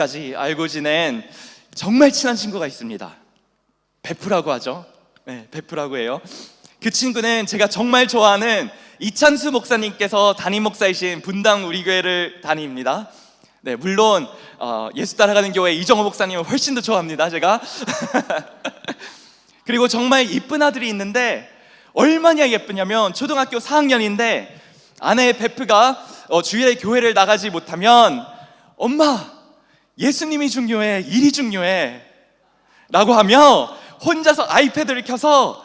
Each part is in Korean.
까지 알고 지낸 정말 친한 친구가 있습니다. 베프라고 하죠. 네, 베프라고 해요. 그 친구는 제가 정말 좋아하는 이찬수 목사님께서 담임 목사이신 분당 우리 교회를 다닙니다. 네, 물론 예수 따라가는 교회 이정호 목사님을 훨씬 더 좋아합니다, 제가. 그리고 정말 이쁜 아들이 있는데 얼마나 예쁘냐면 초등학교 4학년인데 아내 베프가 주일에 교회를 나가지 못하면 엄마, 예수님이 중요해, 일이 중요해 라고 하며 혼자서 아이패드를 켜서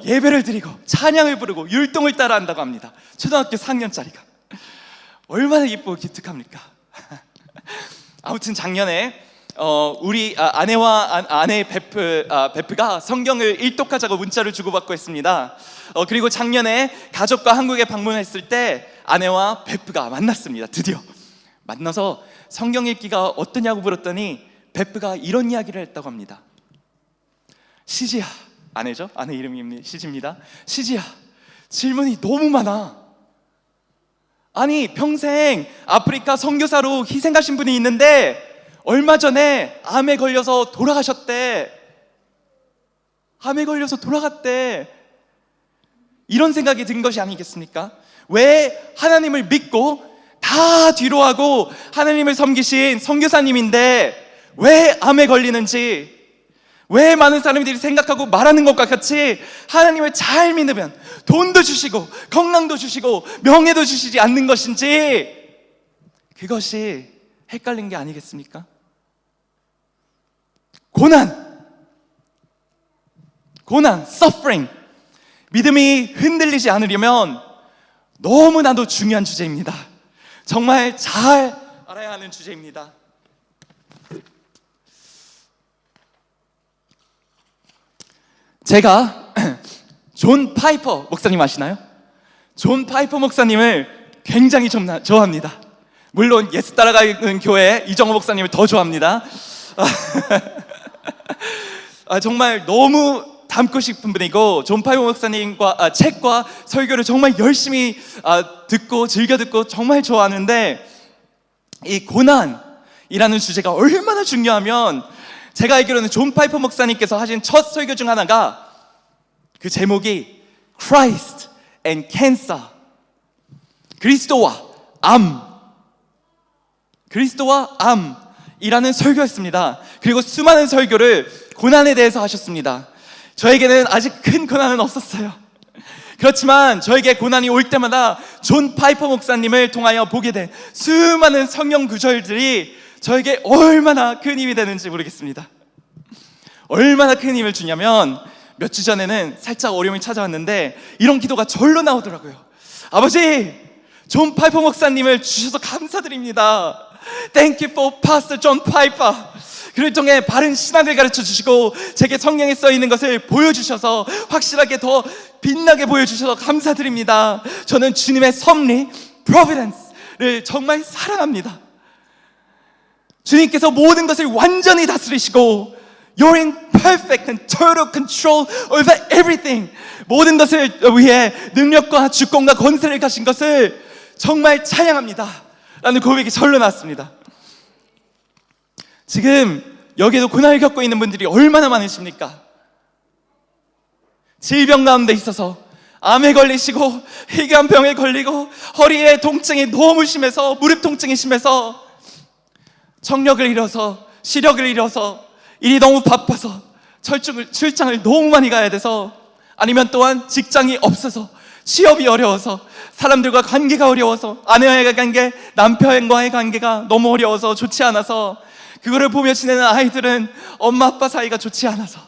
예배를 드리고 찬양을 부르고 율동을 따라 한다고 합니다. 초등학교 4학년짜리가 얼마나 예쁘고 기특합니까? 아무튼 작년에 우리 아내 베프가 성경을 일독하자고 문자를 주고받고 했습니다. 그리고 작년에 가족과 한국에 방문했을 때 아내와 베프가 만났습니다. 드디어 만나서 성경 읽기가 어떠냐고 물었더니 베프가 이런 이야기를 했다고 합니다. 시지야, 아내죠? 아내 이름이 시지입니다. 시지야, 질문이 너무 많아. 아니, 평생 아프리카 선교사로 희생하신 분이 있는데 얼마 전에 암에 걸려서 돌아가셨대. 암에 걸려서 돌아갔대. 이런 생각이 든 것이 아니겠습니까? 왜 하나님을 믿고 다 뒤로하고 하나님을 섬기신 선교사님인데 왜 암에 걸리는지, 왜 많은 사람들이 생각하고 말하는 것과 같이 하나님을 잘 믿으면 돈도 주시고 건강도 주시고 명예도 주시지 않는 것인지, 그것이 헷갈린 게 아니겠습니까? 고난, suffering, 믿음이 흔들리지 않으려면 너무나도 중요한 주제입니다. 정말 잘 알아야 하는 주제입니다. 제가 존 파이퍼 목사님 아시나요? 존 파이퍼 목사님을 굉장히 좋아합니다. 물론 예수 따라가는 교회 이정호 목사님을 더 좋아합니다. 정말 너무 닮고 싶은 분이고, 존 파이퍼 목사님과 책과 설교를 정말 열심히 듣고 즐겨 듣고 정말 좋아하는데, 이 고난이라는 주제가 얼마나 중요하면, 제가 알기로는 존 파이퍼 목사님께서 하신 첫 설교 중 하나가 그 제목이 Christ and Cancer, 그리스도와 암이라는 설교였습니다. 그리고 수많은 설교를 고난에 대해서 하셨습니다. 저에게는 아직 큰 고난은 없었어요. 그렇지만 저에게 고난이 올 때마다 존 파이퍼 목사님을 통하여 보게 된 수많은 성경 구절들이 저에게 얼마나 큰 힘이 되는지 모르겠습니다. 얼마나 큰 힘을 주냐면, 몇 주 전에는 살짝 어려움이 찾아왔는데 이런 기도가 절로 나오더라고요. 아버지, 존 파이퍼 목사님을 주셔서 감사드립니다. Thank you for Pastor John Piper. 그를 통해 바른 신앙을 가르쳐 주시고 제게 성경에 써 있는 것을 보여주셔서 확실하게 더 빛나게 보여주셔서 감사드립니다. 저는 주님의 섭리, Providence를 정말 사랑합니다. 주님께서 모든 것을 완전히 다스리시고 You're in perfect and total control over everything. 모든 것을 위해 능력과 주권과 권세를 가신 것을 정말 찬양합니다 라는 고백이 절로 나왔습니다. 지금 여기에도 고난을 겪고 있는 분들이 얼마나 많으십니까? 질병 가운데 있어서 암에 걸리시고 희귀암병에 걸리고 허리에 통증이 너무 심해서, 무릎 통증이 심해서 청력을 잃어서, 시력을 잃어서, 일이 너무 바빠서 출장을 너무 많이 가야 돼서, 아니면 또한 직장이 없어서, 취업이 어려워서, 사람들과 관계가 어려워서, 아내와의 관계, 남편과의 관계가 너무 어려워서 좋지 않아서, 그거를 보며 지내는 아이들은 엄마 아빠 사이가 좋지 않아서,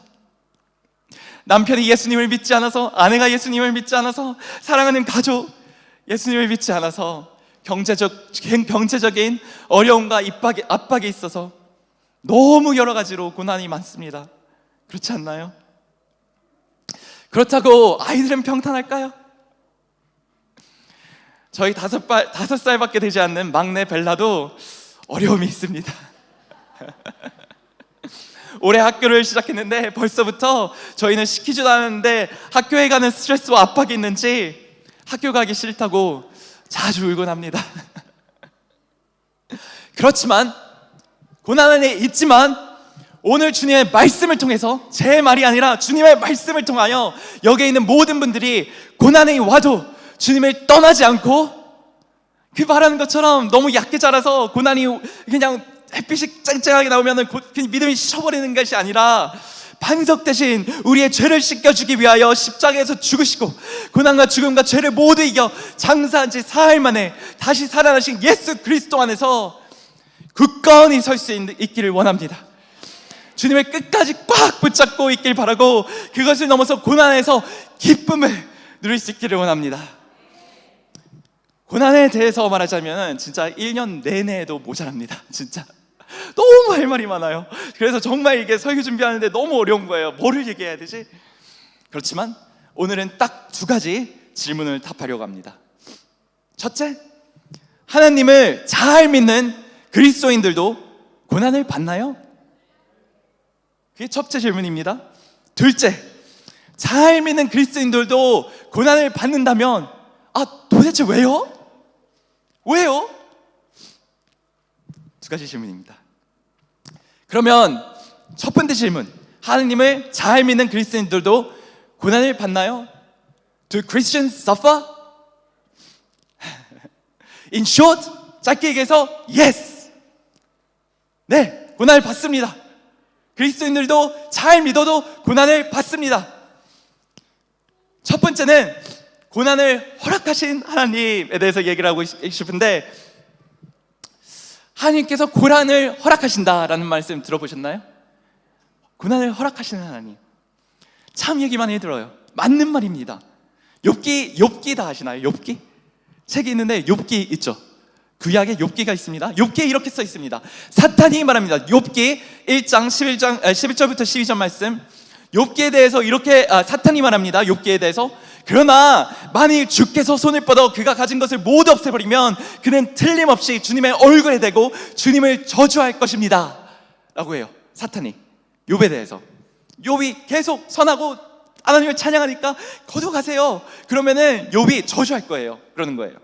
남편이 예수님을 믿지 않아서, 아내가 예수님을 믿지 않아서, 사랑하는 가족 예수님을 믿지 않아서 경제적인 어려움과 압박이 있어서 너무 여러 가지로 고난이 많습니다. 그렇지 않나요? 그렇다고 아이들은 평탄할까요? 저희 5살밖에 되지 않는 막내 벨라도 어려움이 있습니다. 올해 학교를 시작했는데 벌써부터 저희는 시키지도 않았는데 학교에 가는 스트레스와 압박이 있는지 학교 가기 싫다고 자주 울곤 합니다. 그렇지만 고난 안에 있지만 오늘 주님의 말씀을 통해서, 제 말이 아니라 주님의 말씀을 통하여 여기에 있는 모든 분들이 고난이 와도 주님을 떠나지 않고, 그 말하는 것처럼 너무 얕게 자라서 고난이 그냥 햇빛이 쨍쨍하게 나오면 믿음이 식어버리는 것이 아니라, 반석 대신 우리의 죄를 씻겨주기 위하여 십자가에서 죽으시고 고난과 죽음과 죄를 모두 이겨 장사한 지 사흘 만에 다시 살아나신 예수 그리스도 안에서 굳건히 설 수 있기를 원합니다. 주님을 끝까지 꽉 붙잡고 있길 바라고, 그것을 넘어서 고난에서 기쁨을 누릴 수 있기를 원합니다. 고난에 대해서 말하자면 진짜 1년 내내도 모자랍니다. 진짜 너무 할 말이 많아요. 그래서 정말 이게 설교 준비하는데 너무 어려운 거예요. 뭐를 얘기해야 되지? 그렇지만 오늘은 딱 2가지 질문을 답하려고 합니다. 첫째, 하나님을 잘 믿는 그리스도인들도 고난을 받나요? 그게 첫째 질문입니다. 둘째, 잘 믿는 그리스도인들도 고난을 받는다면 도대체 왜요? 왜요? 2가지 질문입니다. 그러면 첫 번째 질문, 하나님을 잘 믿는 그리스도인들도 고난을 받나요? Do Christians suffer? In short, 짧게 얘기해서 yes! 네, 고난을 받습니다. 그리스도인들도 잘 믿어도 고난을 받습니다. 첫 번째는 고난을 허락하신 하나님에 대해서 얘기를 하고 싶은데, 하나님께서 고난을 허락하신다라는 말씀 들어보셨나요? 고난을 허락하시는 하나님, 참 얘기 많이 들어요. 맞는 말입니다. 욥기 다 아시나요? 욥기? 책이 있는데 욥기 있죠? 구약에 욥기가 있습니다. 욥기에 이렇게 써 있습니다. 사탄이 말합니다. 욥기 1장 11절부터 12절 말씀, 욥기에 대해서 이렇게 사탄이 말합니다. 욥기에 대해서, 그러나 만일 주께서 손을 뻗어 그가 가진 것을 모두 없애버리면 그는 틀림없이 주님의 얼굴에 대고 주님을 저주할 것입니다 라고 해요. 사탄이 욥에 대해서. 욥이 계속 선하고 하나님을 찬양하니까 거둬가세요. 그러면은 욥이 저주할 거예요. 그러는 거예요.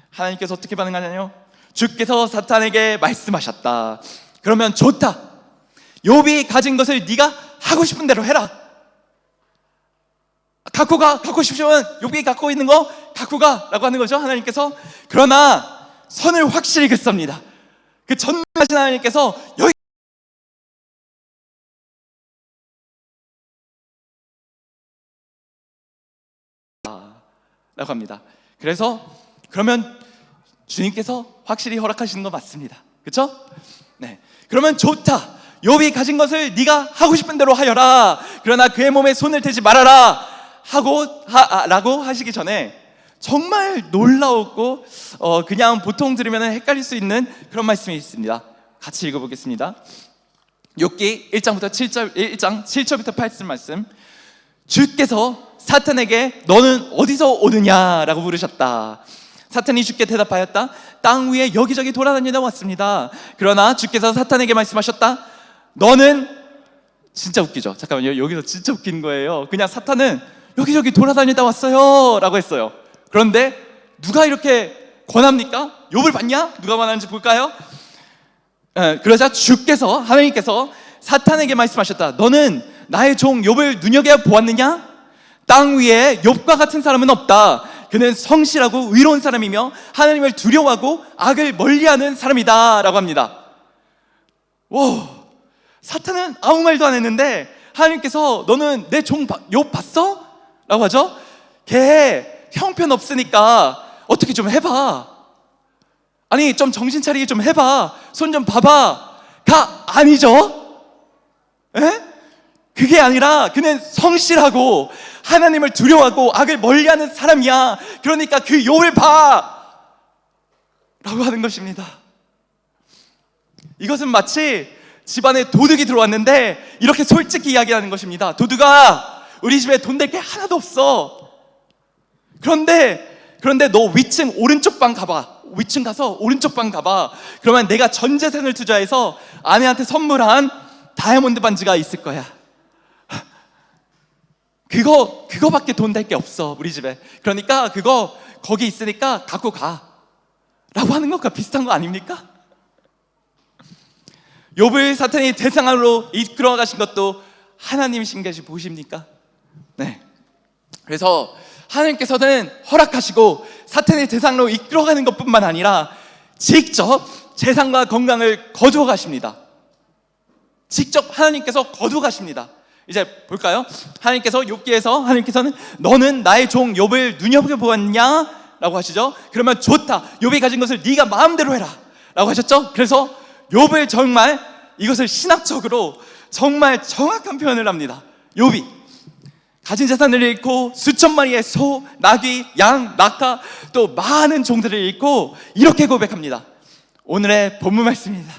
하나님께서 어떻게 반응하냐요? 주께서 사탄에게 말씀하셨다. 그러면 좋다, 욥이 가진 것을 네가 하고 싶은 대로 해라. 갖고 싶으면 욥이 갖고 있는 거 갖고 가 라고 하는 거죠, 하나님께서. 그러나 선을 확실히 긋습니다. 그 전능하신 하나님께서 여기 라고 합니다. 그래서 그러면 주님께서 확실히 허락하시는 거 맞습니다. 그렇죠? 네. 그러면 좋다, 욥이 가진 것을 네가 하고 싶은 대로 하여라. 그러나 그의 몸에 손을 대지 말아라 라고 하시기 전에 정말 놀라웠고 그냥 보통 들으면 헷갈릴 수 있는 그런 말씀이 있습니다. 같이 읽어보겠습니다. 욥기 1장 7절부터 8절 말씀. 주께서 사탄에게 너는 어디서 오느냐 라고 물으셨다. 사탄이 주께 대답하였다. 땅 위에 여기저기 돌아다니다 왔습니다. 그러나 주께서 사탄에게 말씀하셨다. 너는, 진짜 웃기죠? 잠깐만요, 여기서 진짜 웃긴 거예요. 그냥 사탄은 여기저기 돌아다니다 왔어요 라고 했어요. 그런데 누가 이렇게 권합니까? 욥을 봤냐? 누가 권하는지 볼까요? 그러자 주께서, 하나님께서 사탄에게 말씀하셨다. 너는 나의 종 욥을 눈여겨보았느냐? 땅 위에 욥과 같은 사람은 없다. 그는 성실하고 의로운 사람이며 하나님을 두려워하고 악을 멀리하는 사람이다 라고 합니다. 와, 사탄은 아무 말도 안 했는데 하나님께서 너는 내 종 욥 봤어? 라고 하죠. 걔 형편없으니까 어떻게 좀 해봐. 아니 좀 정신 차리게 좀 해봐. 손 좀 봐봐. 가 아니죠? 에? 그게 아니라 그는 성실하고 하나님을 두려워하고 악을 멀리하는 사람이야. 그러니까 그 욥을 봐 라고 하는 것입니다. 이것은 마치 집안에 도둑이 들어왔는데 이렇게 솔직히 이야기하는 것입니다. 도둑아, 우리 집에 돈 될 게 하나도 없어. 그런데 너 위층 오른쪽 방 가봐. 위층 가서 오른쪽 방 가봐. 그러면 내가 전 재산을 투자해서 아내한테 선물한 다이아몬드 반지가 있을 거야. 그거밖에 돈 될 게 없어 우리 집에. 그러니까 그거 거기 있으니까 갖고 가 라고 하는 것과 비슷한 거 아닙니까? 욥을 사탄의 대상으로 이끌어 가신 것도 하나님이신 것이 보십니까? 네. 그래서 하나님께서는 허락하시고 사탄의 대상으로 이끌어가는 것뿐만 아니라 직접 재산과 건강을 거두어 가십니다. 직접 하나님께서 거두어 가십니다. 이제 볼까요? 하나님께서 욥기에서 하나님께서는 너는 나의 종 욥을 눈여겨보았냐? 라고 하시죠. 그러면 좋다, 욥이 가진 것을 네가 마음대로 해라 라고 하셨죠. 그래서 욥을 정말 이것을 신학적으로 정말 정확한 표현을 합니다. 욥이 가진 재산을 잃고 수천 마리의 소, 나귀, 양, 낙타 또 많은 종들을 잃고 이렇게 고백합니다. 오늘의 본문 말씀입니다.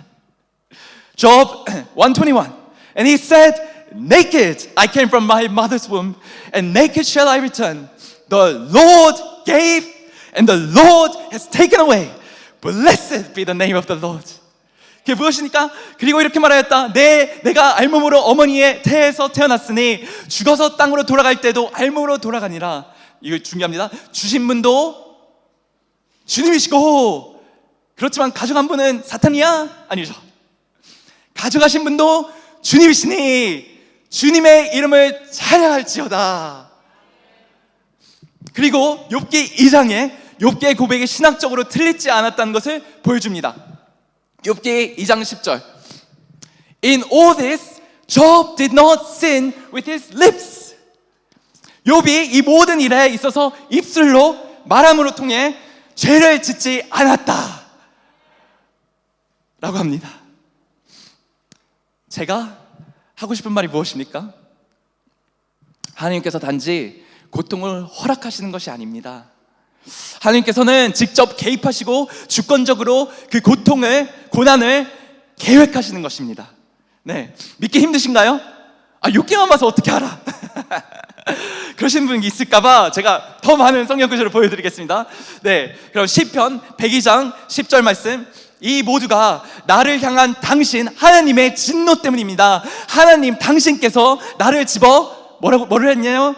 Job 121. And he said, naked I came from my mother's womb, and naked shall I return. The Lord gave, and the Lord has taken away. Blessed be the name of the Lord. 그게 무엇이니까? 그리고 이렇게 말하였다. 내가 알몸으로 어머니의 태에서 태어났으니 죽어서 땅으로 돌아갈 때도 알몸으로 돌아가니라. 이거 중요합니다. 주신 분도 주님이시고, 그렇지만 가져간 분은 사탄이야? 아니죠. 가져가신 분도 주님이시니 주님의 이름을 찬양할지어다. 그리고 욥기 2장에 욥기의 고백이 신학적으로 틀리지 않았다는 것을 보여줍니다. 욥기 2장 10절. In all this, Job did not sin with his lips. 욥이 이 모든 일에 있어서 입술로 말함으로 통해 죄를 짓지 않았다 라고 합니다. 제가 하고 싶은 말이 무엇입니까? 하나님께서 단지 고통을 허락하시는 것이 아닙니다. 하나님께서는 직접 개입하시고 주권적으로 그 고통을, 고난을 계획하시는 것입니다. 네, 믿기 힘드신가요? 6개만 봐서 어떻게 알아? 그러신 분이 있을까봐 제가 더 많은 성경 구절을 보여드리겠습니다. 네, 그럼 시편 102장 10절 말씀. 이 모두가 나를 향한 당신 하나님의 진노 때문입니다. 하나님 당신께서 나를 집어 뭐를 했냐요?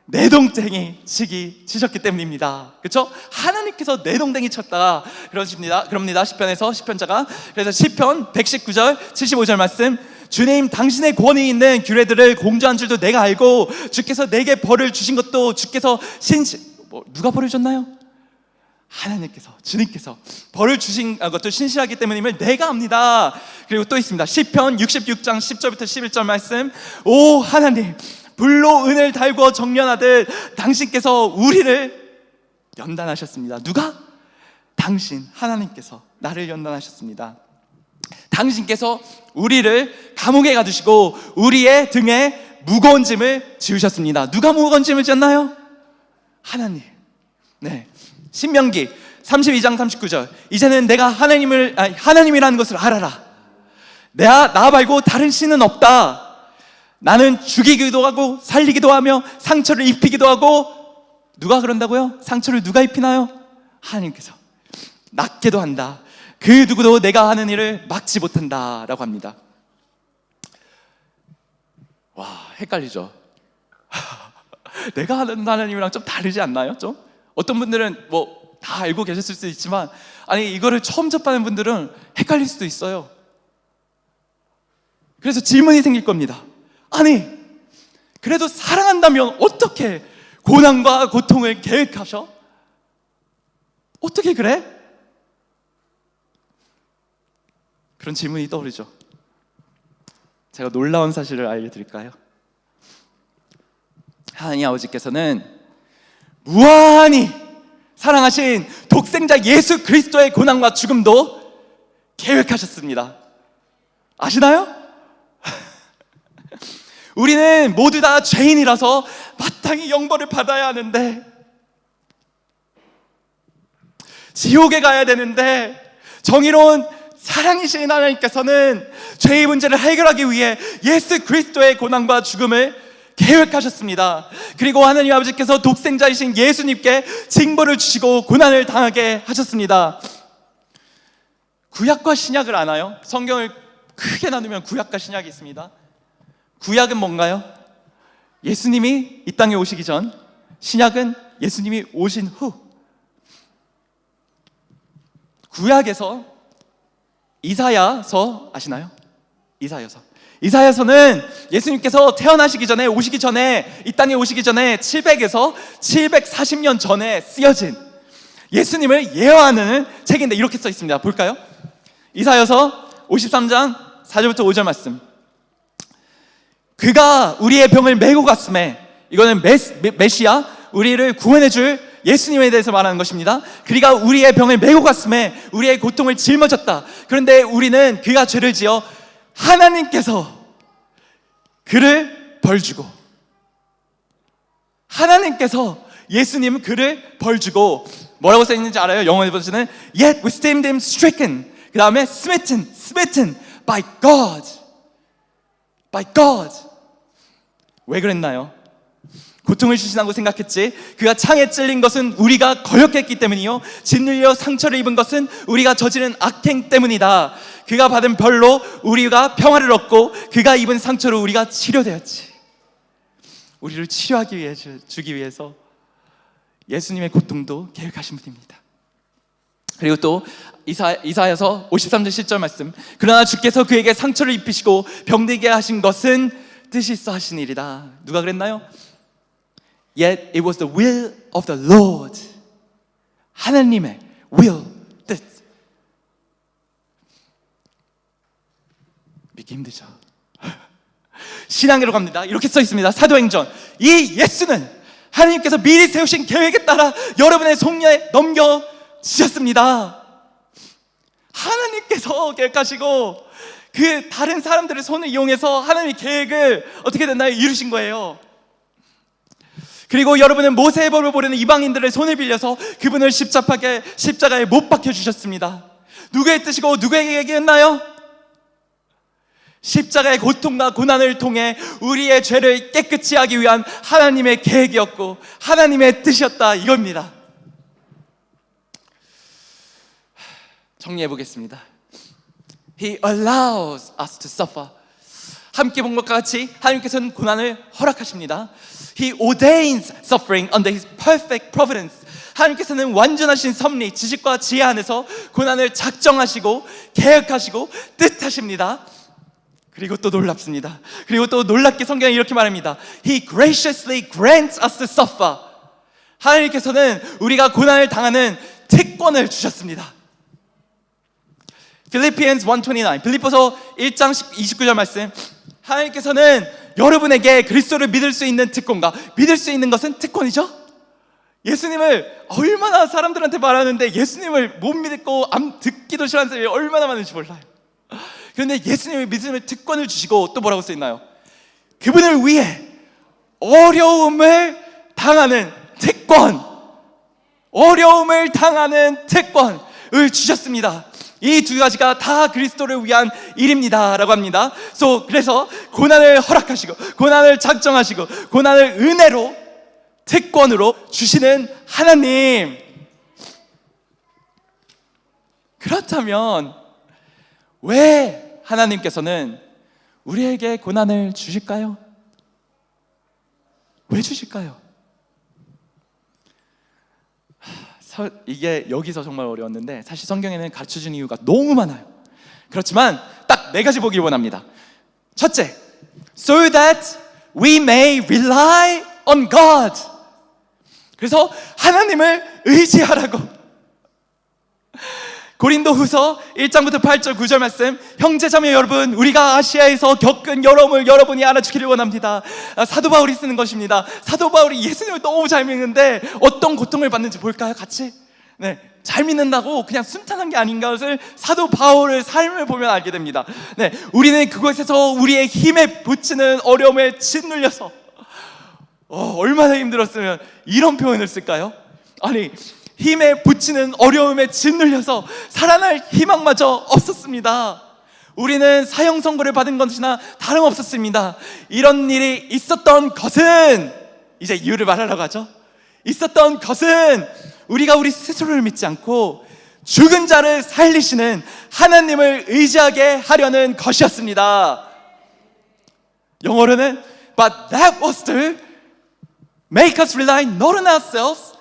내동댕이 치셨기 때문입니다. 그렇죠? 하나님께서 내동댕이 쳤다 그럽니다. 시편에서 시편자가. 그래서 시편 119절 75절 말씀. 주님 당신의 권위 있는 규례들을 공주한 줄도 내가 알고 주께서 내게 벌을 주신 것도 주께서 누가 벌을 줬나요? 하나님께서, 주님께서 벌을 주신 것도 신실하기 때문임을 내가 압니다. 그리고 또 있습니다. 시편 66장 10절부터 11절 말씀. 오 하나님, 불로 은을 달고 정련하듯 당신께서 우리를 연단하셨습니다. 누가? 당신 하나님께서 나를 연단하셨습니다. 당신께서 우리를 감옥에 가두시고 우리의 등에 무거운 짐을 지우셨습니다. 누가 무거운 짐을 졌나요? 하나님. 네, 신명기 32장 39절. 이제는 내가 하나님이라는 것을 알아라. 나 말고 다른 신은 없다. 나는 죽이기도 하고 살리기도 하며 상처를 입히기도 하고. 누가 그런다고요? 상처를 누가 입히나요? 하나님께서. 낫게도 한다. 그 누구도 내가 하는 일을 막지 못한다 라고 합니다. 와, 헷갈리죠? 내가 하는 하나님이랑 좀 다르지 않나요? 좀? 어떤 분들은 뭐 다 알고 계셨을 수도 있지만, 아니 이거를 처음 접하는 분들은 헷갈릴 수도 있어요. 그래서 질문이 생길 겁니다. 아니 그래도 사랑한다면 어떻게 고난과 고통을 계획하셔? 어떻게 그래? 그런 질문이 떠오르죠. 제가 놀라운 사실을 알려드릴까요? 하나님 아버지께서는 무한히 사랑하신 독생자 예수 그리스도의 고난과 죽음도 계획하셨습니다. 아시나요? 우리는 모두 다 죄인이라서 마땅히 영벌을 받아야 하는데, 지옥에 가야 되는데, 정의로운 사랑이신 하나님께서는 죄의 문제를 해결하기 위해 예수 그리스도의 고난과 죽음을 계획하셨습니다. 그리고 하나님 아버지께서 독생자이신 예수님께 징벌을 주시고 고난을 당하게 하셨습니다. 구약과 신약을 아나요? 성경을 크게 나누면 구약과 신약이 있습니다. 구약은 뭔가요? 예수님이 이 땅에 오시기 전, 신약은 예수님이 오신 후. 구약에서 이사야서 아시나요? 이사야서는 예수님께서 태어나시기 전에, 오시기 전에, 이 땅에 오시기 전에 700에서 740년 전에 쓰여진 예수님을 예언하는 책인데 이렇게 써 있습니다. 볼까요? 이사야서 53장 4절부터 5절 말씀. 그가 우리의 병을 메고 갔음에, 이거는 메시아, 우리를 구원해 줄 예수님에 대해서 말하는 것입니다. 그가 우리의 병을 메고 갔음에 우리의 고통을 짊어졌다. 그런데 우리는 그가 죄를 지어 하나님께서 그를 벌주고, 하나님께서 예수님 그를 벌주고, 뭐라고 써있는지 알아요? 영어 버전은 Yet we esteemed him stricken, 그 다음에 smitten by God. 왜 그랬나요? 고통을 주신다고 생각했지. 그가 창에 찔린 것은 우리가 거역했기 때문이요, 짓눌려 상처를 입은 것은 우리가 저지른 악행 때문이다. 그가 받은 벌로 우리가 평화를 얻고 그가 입은 상처로 우리가 치료되었지. 우리를 치료하기 위해, 주기 위해서 예수님의 고통도 계획하신 분입니다. 그리고 또 이사야서 53절 10절 말씀. 그러나 주께서 그에게 상처를 입히시고 병들게 하신 것은 뜻이 있어 하신 일이다. 누가 그랬나요? Yet it was the will of the Lord. 하나님의 will, 뜻. 믿기 힘들죠. 신앙으로 갑니다. 이렇게 써 있습니다. 사도행전. 이 예수는 하나님께서 미리 세우신 계획에 따라 여러분의 속량에 넘겨주셨습니다. 하나님께서 계획하시고 그 다른 사람들의 손을 이용해서 하나님의 계획을 어떻게 됐나요? 이루신 거예요. 그리고 여러분은 모세의 법을 모르는 이방인들의 손을 빌려서 그분을 십자가에 못 박혀주셨습니다. 누구의 뜻이고 누구에게 얘기했나요? 십자가의 고통과 고난을 통해 우리의 죄를 깨끗이 하기 위한 하나님의 계획이었고 하나님의 뜻이었다, 이겁니다. 정리해 보겠습니다. He allows us to suffer. 함께 본 것과 같이 하나님께서는 고난을 허락하십니다. He ordains suffering under His perfect providence. 하나님께서는 완전하신 섭리, 지식과 지혜 안에서 고난을 작정하시고 계획하시고 뜻하십니다. 그리고 또 놀랍습니다. 그리고 또 놀랍게 성경이 이렇게 말합니다. He graciously grants us to suffer. 하나님께서는 우리가 고난을 당하는 특권을 주셨습니다. Philippians 1:29, 빌립보서 1장 29절 말씀. 하나님께서는 여러분에게 그리스도를 믿을 수 있는 특권과, 믿을 수 있는 것은 특권이죠. 예수님을 얼마나 사람들한테 말하는데 예수님을 못 믿고 듣기도 싫어하는 사람이 얼마나 많은지 몰라요. 그런데 예수님을 믿음의 특권을 주시고 또 뭐라고 써있나요? 그분을 위해 어려움을 당하는 특권, 어려움을 당하는 특권을 주셨습니다. 이 두 가지가 다 그리스도를 위한 일입니다 라고 합니다. 그래서 고난을 허락하시고 고난을 작정하시고 고난을 은혜로, 특권으로 주시는 하나님. 그렇다면 왜 하나님께서는 우리에게 고난을 주실까요? 왜 주실까요? 이게 여기서 정말 어려웠는데 사실 성경에는 가르쳐준 이유가 너무 많아요. 그렇지만 딱 4가지 보기 원합니다. 첫째, so that we may rely on God. 그래서 하나님을 의지하라고. 고린도후서 1장부터 8절 9절 말씀. 형제자매 여러분, 우리가 아시아에서 겪은 여러분을 여러분이 알아주기를 원합니다. 사도 바울이 쓰는 것입니다. 사도 바울이 예수님을 너무 잘 믿는데 어떤 고통을 받는지 볼까요? 같이. 네, 잘 믿는다고 그냥 순탄한 게 아닌 것을 사도 바울의 삶을 보면 알게 됩니다. 네, 우리는 그곳에서 우리의 힘에 부치는 어려움에 짓눌려서 얼마나 힘들었으면 이런 표현을 쓸까요? 아니, 힘에 부치는 어려움에 짓눌려서 살아날 희망마저 없었습니다. 우리는 사형 선고를 받은 것이나 다름없었습니다. 이런 일이 있었던 것은, 이제 이유를 말하려고 하죠. 있었던 것은 우리가 우리 스스로를 믿지 않고 죽은 자를 살리시는 하나님을 의지하게 하려는 것이었습니다. 영어로는 But that was to make us rely not on ourselves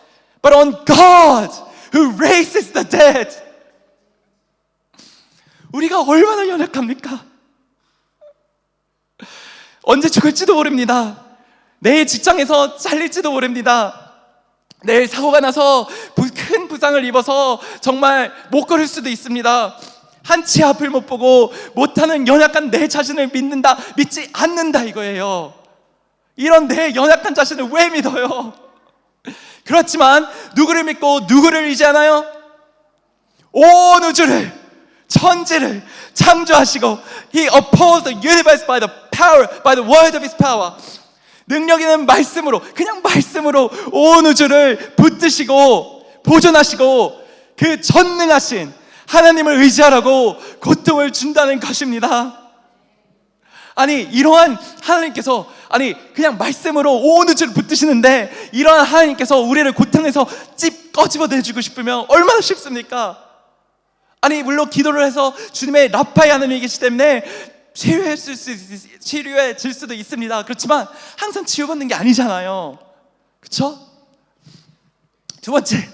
but on God who raises the dead. 우리가 얼마나 연약합니까? 언제 죽을지도 모릅니다. 내일 직장에서 잘릴지도 모릅니다. 내일 사고가 나서 큰 부상을 입어서 정말 못 걸을 수도 있습니다. 한치 앞을 못 보고 못하는 연약한 내 자신을 믿지 않는다 이거예요. 이런 내 연약한 자신을 왜 믿어요? 그렇지만 누구를 믿고 누구를 의지하나요? 온 우주를, 천지를 창조하시고 He upholds the universe by the power, by the word of His power. 능력 있는 말씀으로, 그냥 말씀으로 온 우주를 붙드시고 보존하시고 그 전능하신 하나님을 의지하라고 고통을 준다는 것입니다. 아니 이러한 하나님께서 그냥 말씀으로 온 우주를 붙드시는데 이러한 하나님께서 우리를 고통에서 꺼집어내주고 싶으면 얼마나 쉽습니까? 아니 물론 기도를 해서 주님의 라파의 하나님이 계시기 때문에 치료해질 수도 있습니다. 그렇지만 항상 치유받는 게 아니잖아요. 그렇죠? 두 번째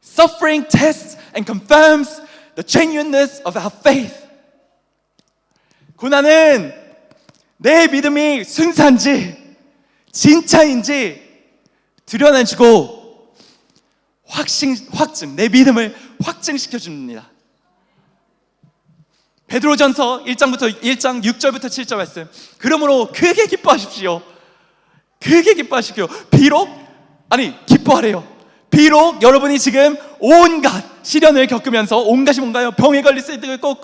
Suffering tests and confirms the genuineness of our faith. 고난은 내 믿음이 순수한지 진짜인지 드러내주고 내 믿음을 확증시켜 줍니다. 베드로전서 1장 6절부터 7절 말씀. 그러므로 크게 기뻐하십시오. 기뻐하래요. 비록 여러분이 지금 온갖 시련을 겪으면서, 온갖이 뭔가요? 병에 걸릴 수도 있고,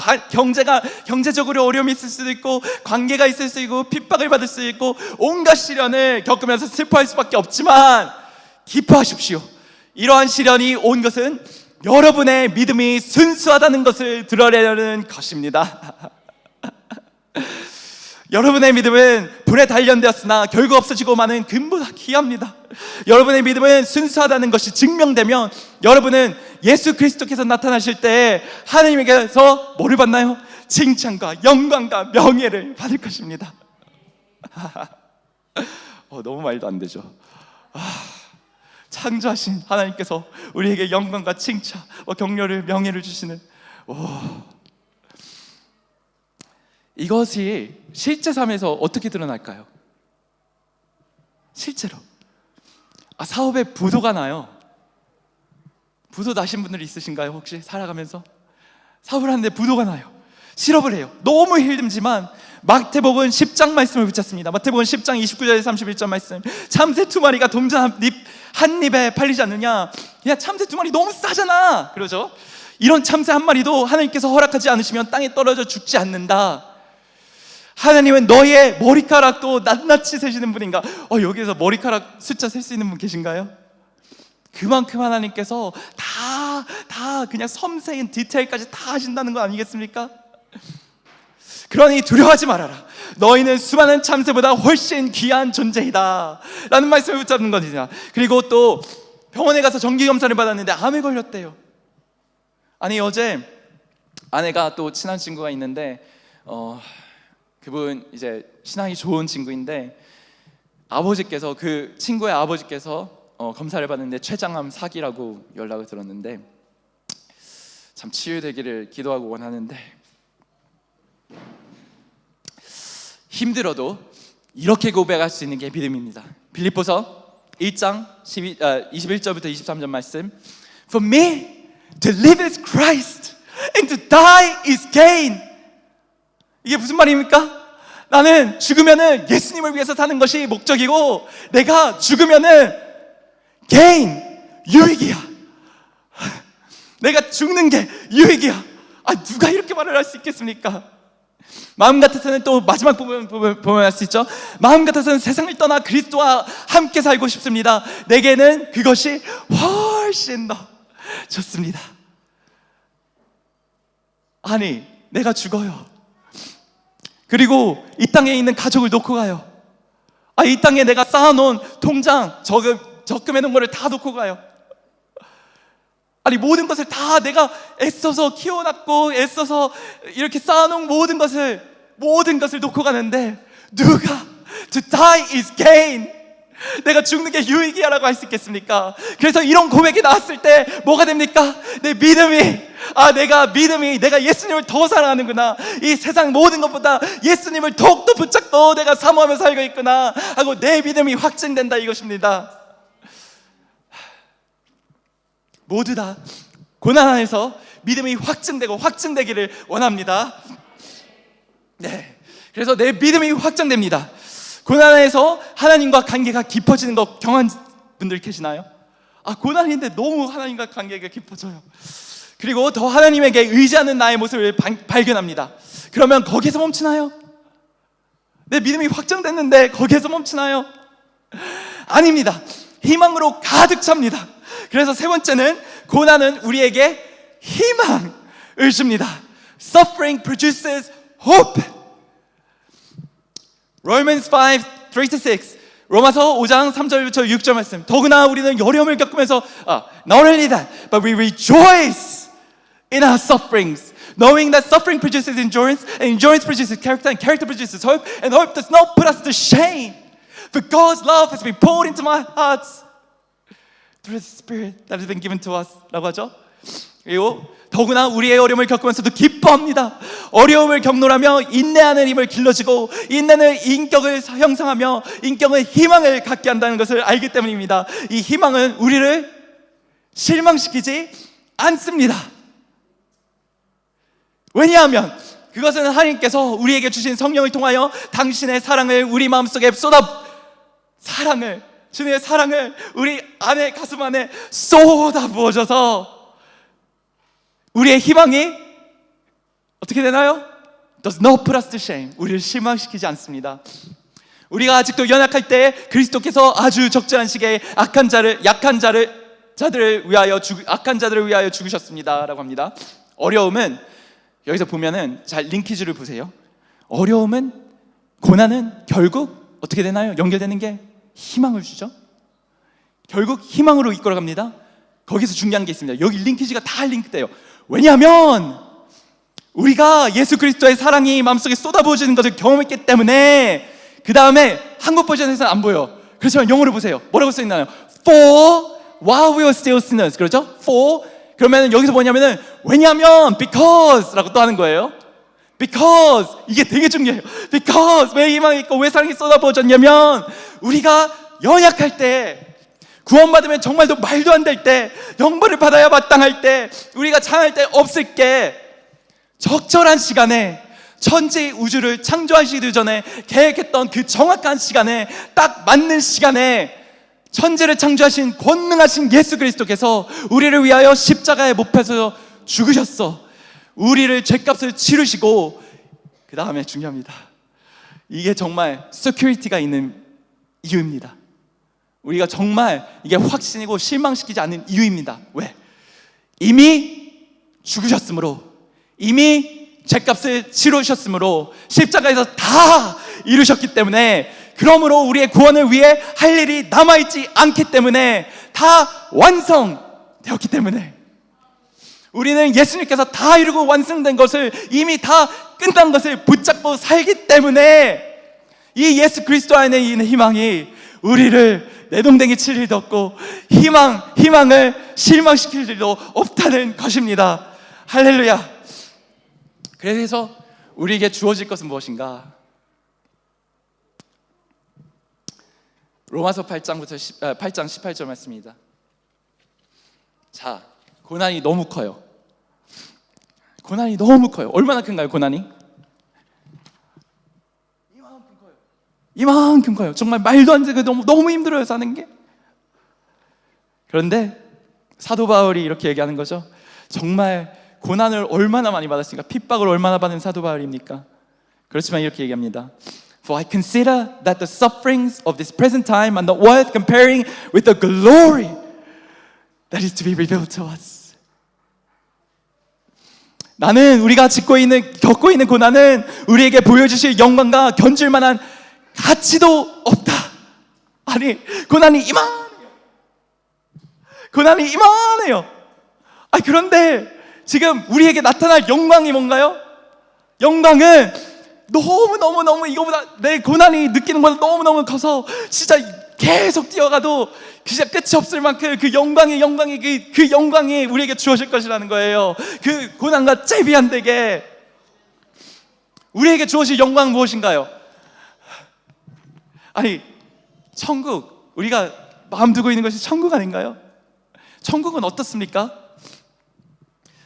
경제적으로 어려움이 있을 수도 있고, 관계가 있을 수 있고, 핍박을 받을 수 있고, 온갖 시련을 겪으면서 슬퍼할 수밖에 없지만 기뻐하십시오. 이러한 시련이 온 것은 여러분의 믿음이 순수하다는 것을 드러내려는 것입니다. 여러분의 믿음은 불에 단련되었으나 결국 없어지고 마는 금보다 귀합니다. 여러분의 믿음은 순수하다는 것이 증명되면 여러분은 예수 그리스도께서 나타나실 때 하나님에게서 뭐를 받나요? 칭찬과 영광과 명예를 받을 것입니다. 너무 말도 안 되죠. 창조하신 하나님께서 우리에게 영광과 칭찬, 격려를, 명예를 주시는 이것이 실제 삶에서 어떻게 드러날까요? 실제로 사업에 부도가 나요. 부도 나신 분들이 있으신가요? 혹시 살아가면서 사업을 하는데 부도가 나요. 실업을 해요. 너무 힘들지만 마태복음 10장 말씀을 붙잡습니다. 마태복음 10장 29절에서 31절 말씀. 참새 2마리가 동전 한 입에 팔리지 않느냐? 야, 참새 2마리 너무 싸잖아. 그러죠? 이런 참새 한 마리도 하나님께서 허락하지 않으시면 땅에 떨어져 죽지 않는다. 하나님은 너의 머리카락도 낱낱이 세시는 분인가? 여기에서 머리카락 숫자 셀 수 있는 분 계신가요? 그만큼 하나님께서 다 그냥 섬세한 디테일까지 다 하신다는 거 아니겠습니까? 그러니 두려워하지 말아라. 너희는 수많은 참새보다 훨씬 귀한 존재이다 라는 말씀을 붙잡는 것이냐. 그리고 또 병원에 가서 정기검사를 받았는데 암에 걸렸대요. 어제 아내가 또 친한 친구가 있는데 그분 이제 신앙이 좋은 친구인데 아버지께서, 그 친구의 아버지께서 검사를 받는데 췌장암 4기라고 연락을 들었는데 참 치유되기를 기도하고 원하는데 힘들어도 이렇게 고백할 수 있는 게 믿음입니다. 빌립보서 1장 21절부터 23절 말씀. For me to live is Christ and to die is gain. 이게 무슨 말입니까? 나는 죽으면은 예수님을 위해서 사는 것이 목적이고 내가 죽으면은 gain, 유익이야. 내가 죽는 게 유익이야. 누가 이렇게 말을 할 수 있겠습니까? 마음 같아서는 또 마지막 부분 보면 알 수 있죠. 마음 같아서는 세상을 떠나 그리스도와 함께 살고 싶습니다. 내게는 그것이 훨씬 더 좋습니다. 내가 죽어요. 그리고 이 땅에 있는 가족을 놓고 가요. 이 땅에 내가 쌓아놓은 통장, 적금해 놓은 거를 다 놓고 가요. 모든 것을 다 내가 애써서 키워놨고 애써서 이렇게 쌓아놓은 모든 것을 놓고 가는데 누가 to die is gain, 내가 죽는 게 유익이야 라고 할 수 있겠습니까? 그래서 이런 고백이 나왔을 때 뭐가 됩니까? 내 믿음이 내가 예수님을 더 사랑하는구나, 이 세상 모든 것보다 예수님을 더욱더 붙잡고 내가 사모하며 살고 있구나 하고 내 믿음이 확증된다, 이것입니다. 모두 다 고난 안에서 믿음이 확증되고 확증되기를 원합니다. 네, 그래서 내 믿음이 확장됩니다. 고난 안에서 하나님과 관계가 깊어지는 거 경험한 분들 계시나요? 고난인데 너무 하나님과 관계가 깊어져요. 그리고 더 하나님에게 의지하는 나의 모습을 발견합니다. 그러면 거기에서 멈추나요? 내 믿음이 확장됐는데 거기에서 멈추나요? 아닙니다. 희망으로 가득 찹니다. 그래서 세 번째는, 고난은 우리에게 희망을 줍니다. Suffering produces hope. Romans 5:3-6, 로마서 5장 3절부터 6절 말씀. 더구나 우리는 어려움을 겪으면서 not only that, but we rejoice in our sufferings, knowing that suffering produces endurance, and endurance produces character, and character produces hope, and hope does not put us to shame, for God's love has been poured into my hearts through the Spirit that has been given to us 라고 하죠. 그리고 더구나 우리의 어려움을 겪으면서도 기뻐합니다. 어려움을 겪노라며 인내하는 힘을 길러주고, 인내는 인격을 형성하며 인격은 희망을 갖게 한다는 것을 알기 때문입니다. 이 희망은 우리를 실망시키지 않습니다. 왜냐하면 그것은 하나님께서 우리에게 주신 성령을 통하여 당신의 사랑을 우리 마음속에 주님의 사랑을 우리 안에, 가슴 안에 쏟아 부어져서 우리의 희망이 어떻게 되나요? Does not put us to shame. 우리를 실망시키지 않습니다. 우리가 아직도 연약할 때 그리스도께서 아주 적절한 시기에 악한 자들을 위하여 죽으셨습니다 라고 합니다. 어려움은, 여기서 보면은 잘 링키지를 보세요. 어려움은, 고난은 결국 어떻게 되나요? 연결되는 게 희망을 주죠. 결국 희망으로 이끌어갑니다. 거기서 중요한 게 있습니다. 여기 링키지가 다 링크돼요. 왜냐하면 우리가 예수 그리스도의 사랑이 마음속에 쏟아부어지는 것을 경험했기 때문에. 그 다음에 한국 버전에서는 안 보여. 그렇지만 영어로 보세요. 뭐라고 써있나요? For while we were still sinners. 그렇죠? For, 그러면 여기서 뭐냐면은, 왜냐하면, because 라고 또 하는 거예요. Because, 이게 되게 중요해요. Because, 왜 희망이 있고 왜 사랑이 쏟아부어졌냐면, 우리가 연약할 때, 구원받으면 정말로 말도 안 될 때, 영벌을 받아야 마땅할 때, 우리가 잘할 때 없을 게, 적절한 시간에, 천지 우주를 창조하시기 전에 계획했던 그 정확한 시간에, 딱 맞는 시간에 천지를 창조하신 권능하신 예수 그리스도께서 우리를 위하여 십자가에 못 박혀 죽으셨어. 우리를 죄값을 치르시고, 그 다음에 중요합니다. 이게 정말 security가 있는 이유입니다. 우리가 정말 이게 확신이고 실망시키지 않는 이유입니다. 왜? 이미 죽으셨으므로, 이미 죄값을 치르셨으므로, 십자가에서 다 이루셨기 때문에, 그러므로 우리의 구원을 위해 할 일이 남아있지 않기 때문에, 다 완성되었기 때문에, 우리는 예수님께서 다 이루고 완성된 것을, 이미 다 끝난 것을 붙잡고 살기 때문에, 이 예수 그리스도 안에 있는 희망이 우리를 내동댕이 칠 일도 없고 희망을 실망시킬 일도 없다는 것입니다. 할렐루야. 그래서 우리에게 주어질 것은 무엇인가? 로마서 8장 18절 말씀입니다. 자, 고난이 너무 커요. 고난이 너무 커요. 얼마나 큰가요, 고난이? 이만큼 커요. 정말 말도 안 되게 너무 힘들어요, 사는 게. 그런데 사도 바울이 이렇게 얘기하는 거죠. 정말 고난을 얼마나 많이 받았으니까, 핍박을 얼마나 받은 사도 바울입니까? 그렇지만 이렇게 얘기합니다. For I consider that the sufferings of this present time are not worth comparing with the glory that is to be revealed to us. 나는 우리가 겪고 있는 고난은 우리에게 보여주실 영광과 견줄 만한 가치도 없다. 아니, 고난이 이만해요. 그런데 지금 우리에게 나타날 영광이 뭔가요? 영광은 너무 이거보다, 내 고난이 느끼는 것보다 너무 커서 진짜 계속 뛰어가도 진짜 끝이 없을 만큼 그 영광이 우리에게 주어질 것이라는 거예요. 그 고난과 제비한되게 우리에게 주어질 영광은 무엇인가요? 아니, 천국, 우리가 마음 두고 있는 것이 천국 아닌가요? 천국은 어떻습니까?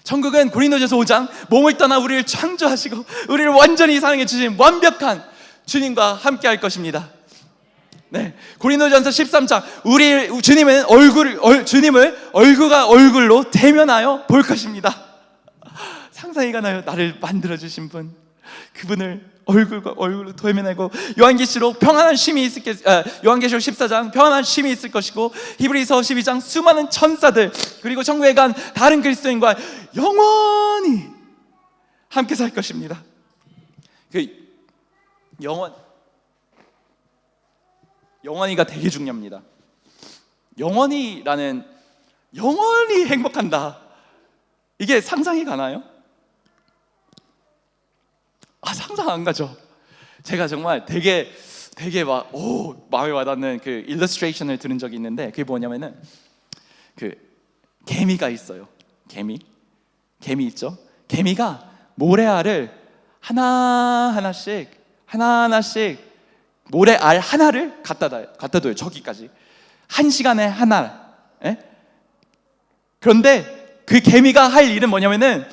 천국은 고린도전서 5장 몸을 떠나 우리를 창조하시고 우리를 완전히 사랑해 주신 완벽한 주님과 함께 할 것입니다. 네, 고린도전서 13장 주님을 얼굴과 얼굴로 대면하여 볼 것입니다. 상상이 가나요? 나를 만들어 주신 분, 그분을 얼굴과 얼굴로 대면하고 요한계시록 14장 평안한 쉼이 있을 것이고 히브리서 12장 수많은 천사들 그리고 천국에 간 다른 그리스도인과 영원히 함께 살 것입니다. 그 영원히가 되게 중요합니다. 영원히 행복한다. 이게 상상이 가나요? 상상 안 가죠. 제가 정말 되게 마음에 와닿는 그 일러스트레이션을 들은 적이 있는데, 그게 뭐냐면은 그 개미가 있어요. 개미 있죠. 개미가 모래알을 하나하나씩 모래알 하나를 갖다 둬요. 저기까지 1시간에 하나. 그런데 그 개미가 할 일은 뭐냐면은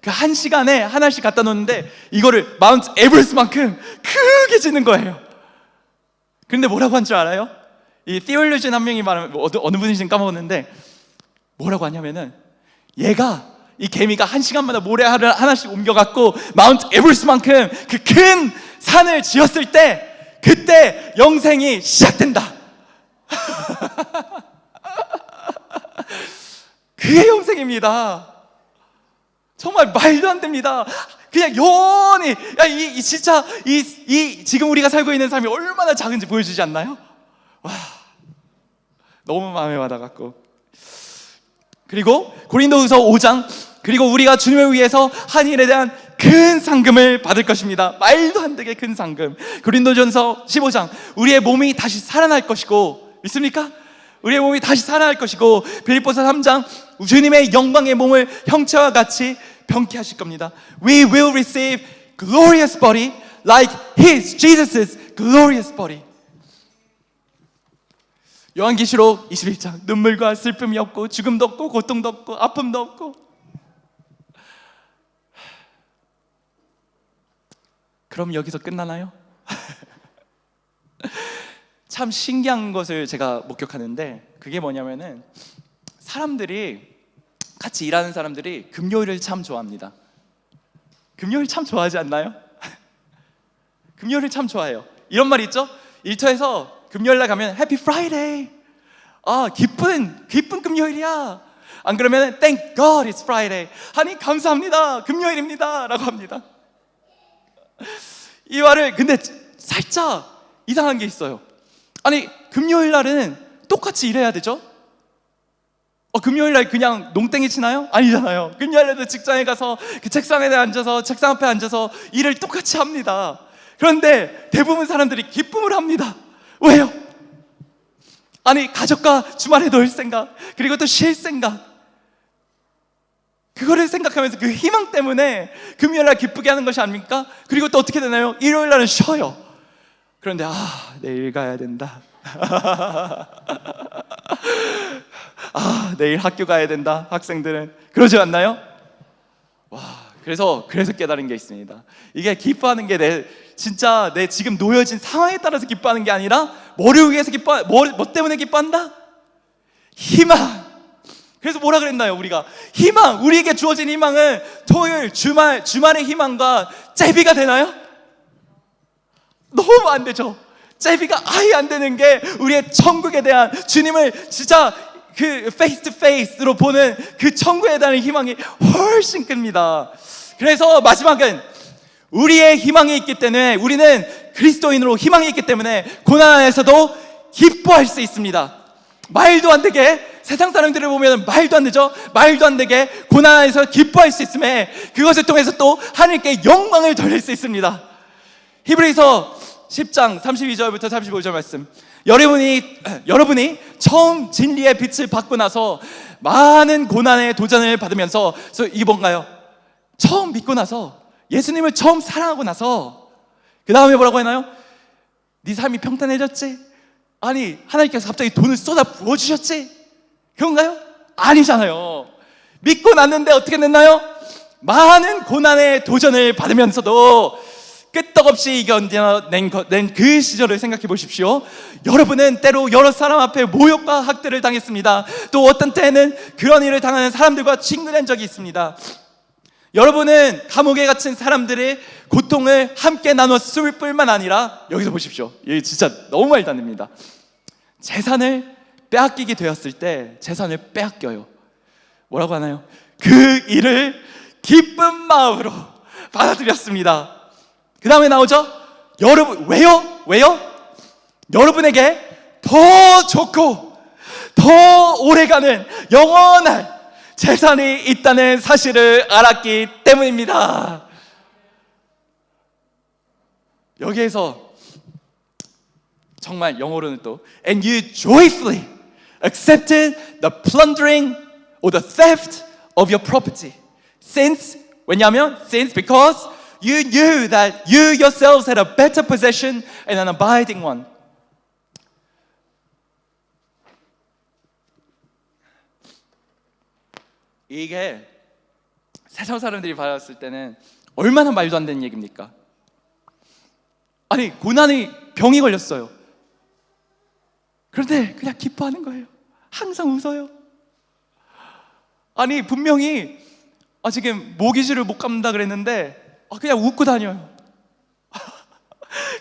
그 1시간에 하나씩 갖다 놓는데 이거를 마운트 에버레스트만큼 크게 짓는 거예요. 그런데 뭐라고 한 줄 알아요? 이 theologian 한 명이 말하면 어느 분이신지 까먹었는데 뭐라고 하냐면은 이 개미가 1시간마다 모래알을 하나씩 옮겨갖고 마운트 에버레스트만큼 그 큰 산을 지었을 때 그때 영생이 시작된다. 그게 영생입니다. 정말 말도 안 됩니다. 그냥 영원히 진짜 지금 우리가 살고 있는 삶이 얼마나 작은지 보여주지 않나요? 와, 너무 마음에 와닿았고, 그리고 고린도후서 5장 그리고 우리가 주님을 위해서 한 일에 대한 큰 상금을 받을 것입니다. 말도 안 되게 큰 상금. 고린도전서 15장 우리의 몸이 다시 살아날 것이고, 믿습니까? 우리의 몸이 다시 살아날 것이고, 빌립보서 3장 주님의 영광의 몸을 형체와 같이 병케하실 겁니다. We will receive glorious body like Jesus' glorious body. 요한계시록 21장 눈물과 슬픔이 없고 죽음도 없고 고통도 없고 아픔도 없고. 그럼 여기서 끝나나요? 참 신기한 것을 제가 목격하는데, 그게 뭐냐면은 같이 일하는 사람들이 금요일을 참 좋아합니다. 금요일 참 좋아하지 않나요? 금요일을 참 좋아해요. 이런 말 있죠? 일터에서 금요일날 가면 해피 프라이데이, 기쁜 금요일이야. 안 그러면 Thank God it's Friday. 하니 감사합니다, 금요일입니다 라고 합니다. 이 말을 근데 살짝 이상한 게 있어요. 아니, 금요일날은 똑같이 일해야 되죠? 금요일날 그냥 농땡이 치나요? 아니잖아요. 금요일날도 직장에 가서 그 책상 앞에 앉아서 일을 똑같이 합니다. 그런데 대부분 사람들이 기쁨을 합니다. 왜요? 아니, 가족과 주말에 놀 생각, 그리고 또 쉴 생각, 그거를 생각하면서 그 희망 때문에 금요일날 기쁘게 하는 것이 아닙니까? 그리고 또 어떻게 되나요? 일요일날은 쉬어요. 그런데 내일 가야 된다. 내일 학교 가야 된다. 학생들은 그러지 않나요? 그래서 깨달은 게 있습니다. 이게 기뻐하는 게 내 지금 놓여진 상황에 따라서 기뻐하는 게 아니라 뭐를 위해서 뭐 때문에 기뻐한다? 희망. 그래서 뭐라 그랬나요? 우리가 희망, 우리에게 주어진 희망은 토요일, 주말의 희망과 제비가 되나요? 너무 안 되죠. 제비가 아예 안 되는 게 우리의 천국에 대한, 주님을 진짜 그 페이스 투 페이스로 보는 그 천국에 대한 희망이 훨씬 큽니다. 그래서 마지막은 우리의 희망이 있기 때문에, 우리는 그리스도인으로 희망이 있기 때문에 고난 안에서도 기뻐할 수 있습니다. 말도 안 되게, 세상 사람들을 보면 말도 안 되죠. 말도 안 되게 고난 안에서 기뻐할 수 있음에 그것을 통해서 또 하나님께 영광을 돌릴 수 있습니다. 히브리서 10장 32절부터 35절 말씀. 여러분이 처음 진리의 빛을 받고 나서 많은 고난의 도전을 받으면서, 이게 뭔가요? 처음 믿고 나서, 예수님을 처음 사랑하고 나서 그 다음에 뭐라고 하나요? 네 삶이 평탄해졌지? 아니, 하나님께서 갑자기 돈을 쏟아 부어주셨지? 그런가요? 아니잖아요. 믿고 났는데 어떻게 됐나요? 많은 고난의 도전을 받으면서도 끄떡없이 이겨낸 그 시절을 생각해 보십시오. 여러분은 때로 여러 사람 앞에 모욕과 학대를 당했습니다. 또 어떤 때는 그런 일을 당하는 사람들과 친구된 적이 있습니다. 여러분은 감옥에 갇힌 사람들의 고통을 함께 나눴을 뿐만 아니라, 여기서 보십시오. 이게 진짜 너무 말도 안 됩니다. 재산을 빼앗기게 되었을 때 재산을 빼앗겨요. 뭐라고 하나요? 그 일을 기쁜 마음으로 받아들였습니다. 그 다음에 나오죠? 여러분, 왜요? 여러분에게 더 좋고 더 오래가는 영원한 재산이 있다는 사실을 알았기 때문입니다. 여기에서 정말 영어로는 또 And you joyfully accepted the plundering or the theft of your property. 왜냐하면 because you knew that you yourselves had a better possession and an abiding one. 이게 세상 사람들이 받았을 때는 얼마나 말도 안 되는 얘기입니까? 아니, 병이 걸렸어요. 그런데 그냥 기뻐하는 거예요. 항상 웃어요. 아니, 분명히 지금 모기지를 못 감는다 그랬는데 그냥 웃고 다녀요.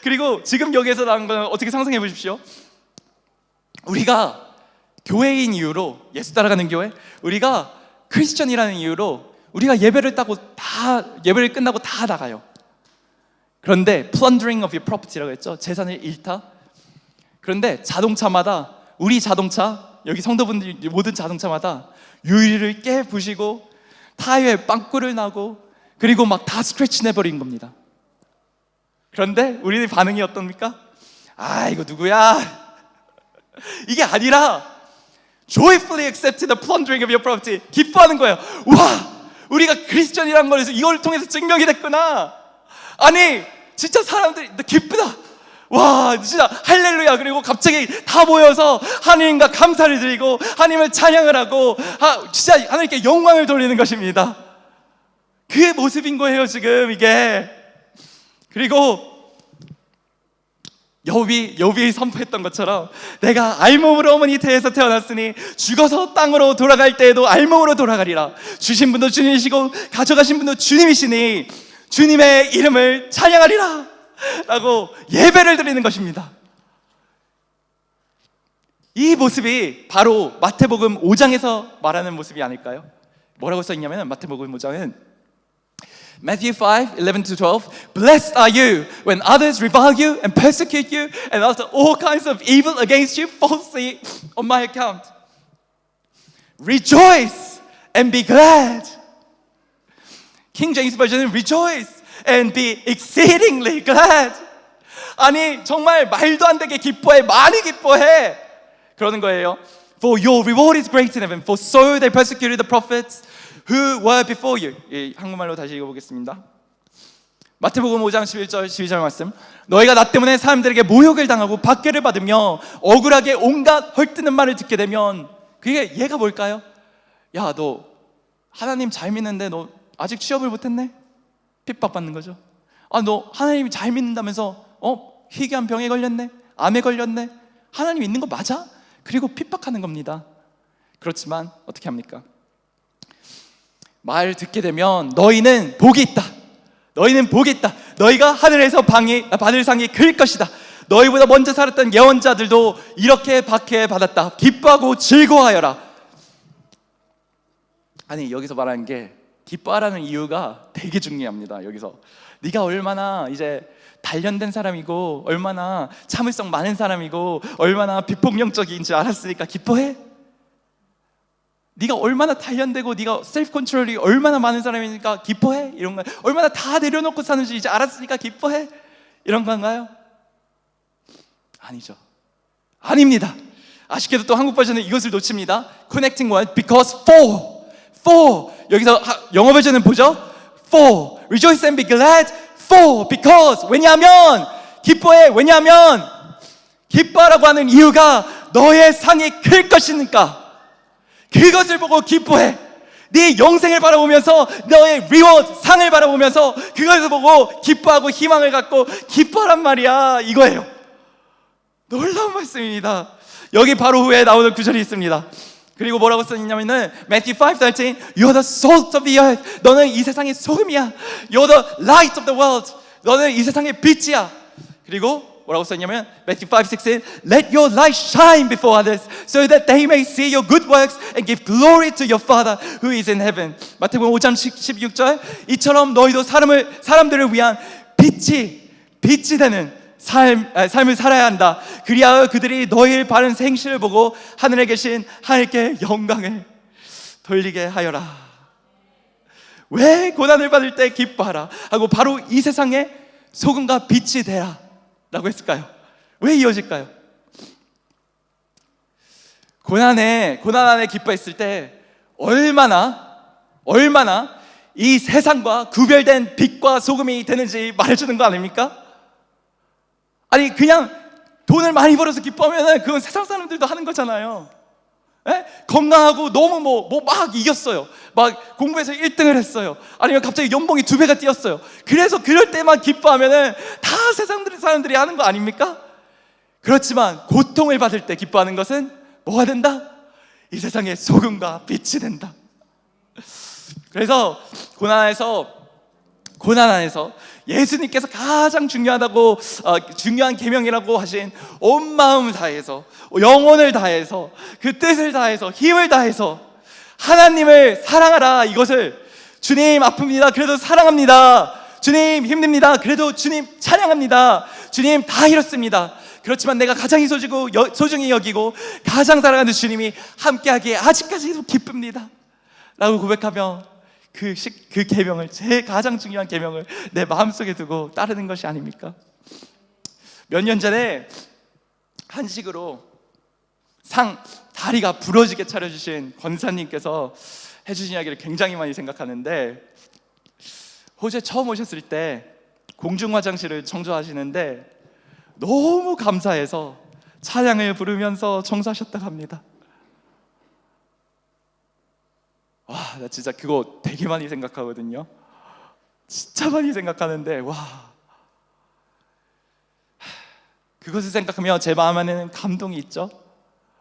그리고 지금 여기에서 나온 건 어떻게 상상해 보십시오. 우리가 교회인 이유로, 예수 따라가는 교회, 우리가 크리스천이라는 이유로 우리가 예배를 끝나고 다 나가요. 그런데 plundering of your property라고 했죠. 재산을 잃다. 그런데 자동차마다, 우리 자동차, 여기 성도분들 모든 자동차마다 유리를 깨부시고 타이어에 빵꾸를 나고 그리고 막 다 스크래치 내버린 겁니다. 그런데 우리의 반응이 어떻습니까? 이거 누구야? 이게 아니라 joyfully accepted the plundering of your property. 기뻐하는 거예요. 와, 우리가 크리스천이라는 거에서 이걸 통해서 증명이 됐구나. 아니, 진짜 사람들이 기쁘다. 와, 진짜 할렐루야. 그리고 갑자기 다 모여서 하나님과 감사를 드리고 하나님을 찬양을 하고 진짜 하나님께 영광을 돌리는 것입니다. 그의 모습인 거예요, 지금 이게. 그리고 욥이 선포했던 것처럼 내가 알몸으로 어머니 태에서 태어났으니 죽어서 땅으로 돌아갈 때에도 알몸으로 돌아가리라. 주신 분도 주님이시고 가져가신 분도 주님이시니 주님의 이름을 찬양하리라 라고 예배를 드리는 것입니다. 이 모습이 바로 마태복음 5장에서 말하는 모습이 아닐까요? 뭐라고 써있냐면 마태복음 5장은 Matthew 5:11-12 Blessed are you when others revile you and persecute you and utter all kinds of evil against you falsely on my account. Rejoice and be glad. King James Version은 Rejoice and be exceedingly glad. 아니, 정말 말도 안 되게 기뻐해, 많이 기뻐해. 그러는 거예요. For your reward is great in heaven, for so they persecuted the prophets who were before you. 한국말로 다시 읽어보겠습니다. 마태복음 5장 11절 12절 말씀. 너희가 나 때문에 사람들에게 모욕을 당하고 박해를 받으며 억울하게 온갖 헐뜯는 말을 듣게 되면, 그게 얘가 뭘까요? 야, 너 하나님 잘 믿는데 너 아직 취업을 못했네? 핍박받는 거죠. 너 하나님 잘 믿는다면서 희귀한 병에 걸렸네? 암에 걸렸네? 하나님 있는 거 맞아? 그리고 핍박하는 겁니다. 그렇지만 어떻게 합니까? 말 듣게 되면 너희는 복이 있다. 너희는 복이 있다. 너희가 하늘에서 받을 상이 클 것이다. 너희보다 먼저 살았던 예언자들도 이렇게 박해받았다. 기뻐하고 즐거워하여라. 아니, 여기서 말하는 게 기뻐하라는 이유가 되게 중요합니다. 여기서 네가 얼마나 이제 단련된 사람이고 얼마나 참을성 많은 사람이고 얼마나 비폭력적인 줄 알았으니까 기뻐해? 네가 얼마나 단련되고 네가 셀프 컨트롤이 얼마나 많은 사람이니까 기뻐해? 이런 거. 얼마나 다 내려놓고 사는지 이제 알았으니까 기뻐해? 이런 건가요? 아니죠. 아닙니다. 아쉽게도 또 한국 버전은 이것을 놓칩니다. Connecting one because for 여기서 영어 버전은 보죠. For rejoice and be glad for because 왜냐하면 기뻐해. 왜냐하면 기뻐하라고 하는 이유가 너의 상이 클 것이니까 그것을 보고 기뻐해. 네 영생을 바라보면서 너의 리워드 상을 바라보면서 그것을 보고 기뻐하고 희망을 갖고 기뻐란 말이야. 이거예요. 놀라운 말씀입니다. 여기 바로 후에 나오는 구절이 있습니다. 그리고 뭐라고 써있냐면은 Matthew 5:13 You're the salt of the earth. 너는 이 세상의 소금이야. You're the light of the world. 너는 이 세상의 빛이야. 그리고 뭐라고 써있냐면 Matthew 5:16 Let your light shine before others so that they may see your good works and give glory to your Father who is in heaven. 마태복음 5장 16절 이처럼 너희도 사람들을 위한 빛이 되는 삶을 살아야 한다. 그리하여 그들이 너희의 바른 행실을 보고 하늘에 계신 하나님께 영광을 돌리게 하여라. 왜 고난을 받을 때 기뻐하라 하고 바로 이 세상에 소금과 빛이 되라 라고 했을까요? 왜 이어질까요? 고난 안에 기뻐했을 때 얼마나 이 세상과 구별된 빛과 소금이 되는지 말해주는 거 아닙니까? 아니 그냥 돈을 많이 벌어서 기뻐하면 그건 세상 사람들도 하는 거잖아요. 에? 건강하고 너무 막 이겼어요. 막 공부에서 1등을 했어요. 아니면 갑자기 연봉이 2배가 뛰었어요. 그래서 그럴 때만 기뻐하면 다 세상 사람들이 하는 거 아닙니까? 그렇지만 고통을 받을 때 기뻐하는 것은 뭐가 된다? 이 세상의 소금과 빛이 된다. 그래서 고난 안에서 예수님께서 가장 중요한 계명이라고 하신 온 마음을 다해서 영혼을 다해서 그 뜻을 다해서 힘을 다해서 하나님을 사랑하라. 이것을 주님 아픕니다. 그래도 사랑합니다. 주님 힘듭니다. 그래도 주님 찬양합니다. 주님 다 이렇습니다. 그렇지만 내가 가장 소중히 여기고 가장 사랑하는 주님이 함께하기에 아직까지도 기쁩니다 라고 고백하며 그 계명을 제 가장 중요한 계명을 내 마음속에 두고 따르는 것이 아닙니까? 몇 년 전에 한식으로 다리가 부러지게 차려주신 권사님께서 해주신 이야기를 굉장히 많이 생각하는데 호주에 처음 오셨을 때 공중화장실을 청소하시는데 너무 감사해서 찬양을 부르면서 청소하셨다고 합니다. 와, 나 진짜 그거 되게 많이 생각하거든요. 진짜 많이 생각하는데 그것을 생각하며 제 마음 안에는 감동이 있죠.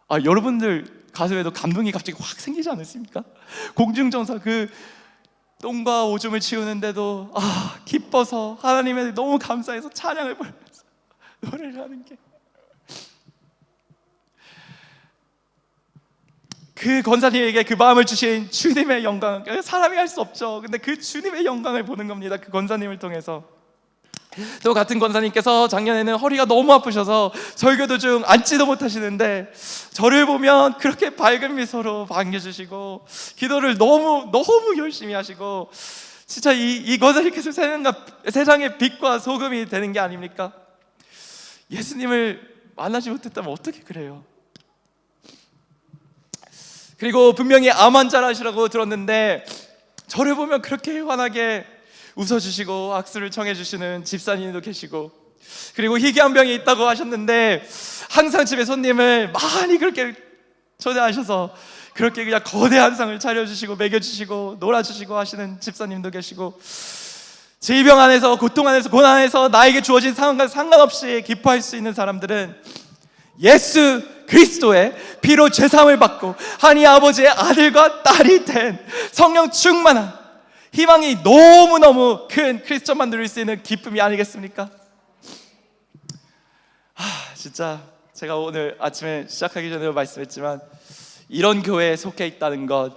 여러분들 가슴에도 감동이 갑자기 확 생기지 않으십니까? 공중정사 그 똥과 오줌을 치우는데도 기뻐서 하나님에 너무 감사해서 찬양을 부르면서 노래를 하는 게 그 권사님에게 그 마음을 주신 주님의 영광, 사람이 할 수 없죠. 근데 그 주님의 영광을 보는 겁니다. 그 권사님을 통해서. 또 같은 권사님께서 작년에는 허리가 너무 아프셔서 설교 도중 앉지도 못하시는데 저를 보면 그렇게 밝은 미소로 반겨주시고 기도를 너무 열심히 하시고 진짜 이 권사님께서 세상의 빛과 소금이 되는 게 아닙니까? 예수님을 만나지 못했다면 어떻게 그래요? 그리고 분명히 암 환자라시라고 들었는데 저를 보면 그렇게 환하게 웃어주시고 악수를 청해주시는 집사님도 계시고 그리고 희귀한 병이 있다고 하셨는데 항상 집에 손님을 많이 그렇게 초대하셔서 그렇게 그냥 거대한 상을 차려주시고 먹여주시고 놀아주시고 하시는 집사님도 계시고 질병 안에서 고통 안에서 고난 안에서 나에게 주어진 상황과 상관없이 기뻐할 수 있는 사람들은 예수 그리스도의 피로 죄사함을 받고 하나님 아버지의 아들과 딸이 된 성령 충만한 희망이 너무너무 큰 크리스천만 누릴 수 있는 기쁨이 아니겠습니까? 진짜 제가 오늘 아침에 시작하기 전에 말씀했지만 이런 교회에 속해 있다는 것,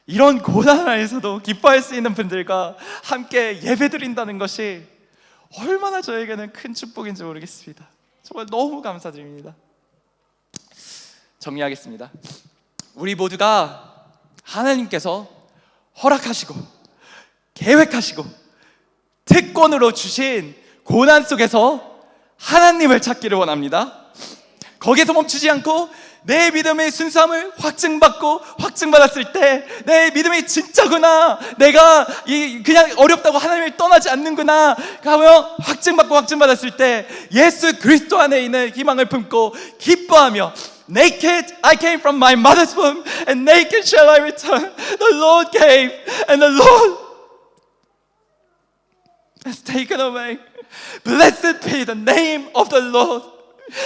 이런 고난 안에서도 기뻐할 수 있는 분들과 함께 예배드린다는 것이 얼마나 저에게는 큰 축복인지 모르겠습니다. 정말 너무 감사드립니다. 정리하겠습니다. 우리 모두가 하나님께서 허락하시고 계획하시고 특권으로 주신 고난 속에서 하나님을 찾기를 원합니다. 거기에서 멈추지 않고 내 믿음의 순수함을 확증받았을 때 내 믿음이 진짜구나, 내가 그냥 어렵다고 하나님을 떠나지 않는구나 하며 확증받았을 때 예수 그리스도 안에 있는 희망을 품고 기뻐하며 Naked I came from my mother's womb, and naked shall I return. The Lord gave, and the Lord has taken away. Blessed be the name of the Lord.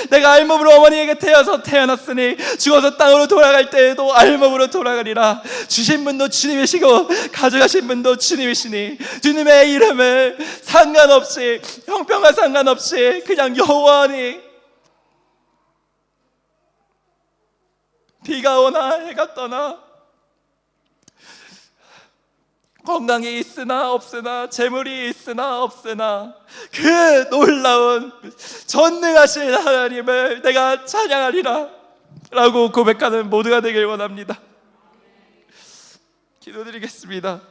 내가 알몸으로 어머니에게 태어났으니 죽어서 땅으로 돌아갈 때에도 알몸으로 돌아가리라. 주신 분도 주님이시고 가져가신 분도 주님이시니 주님의 이름을 상관없이, 형평과 상관없이 그냥 영원히, 비가 오나 해가 떠나, 건강이 있으나 없으나, 재물이 있으나 없으나 그 놀라운 전능하신 하나님을 내가 찬양하리라 라고 고백하는 모두가 되길 원합니다. 기도드리겠습니다.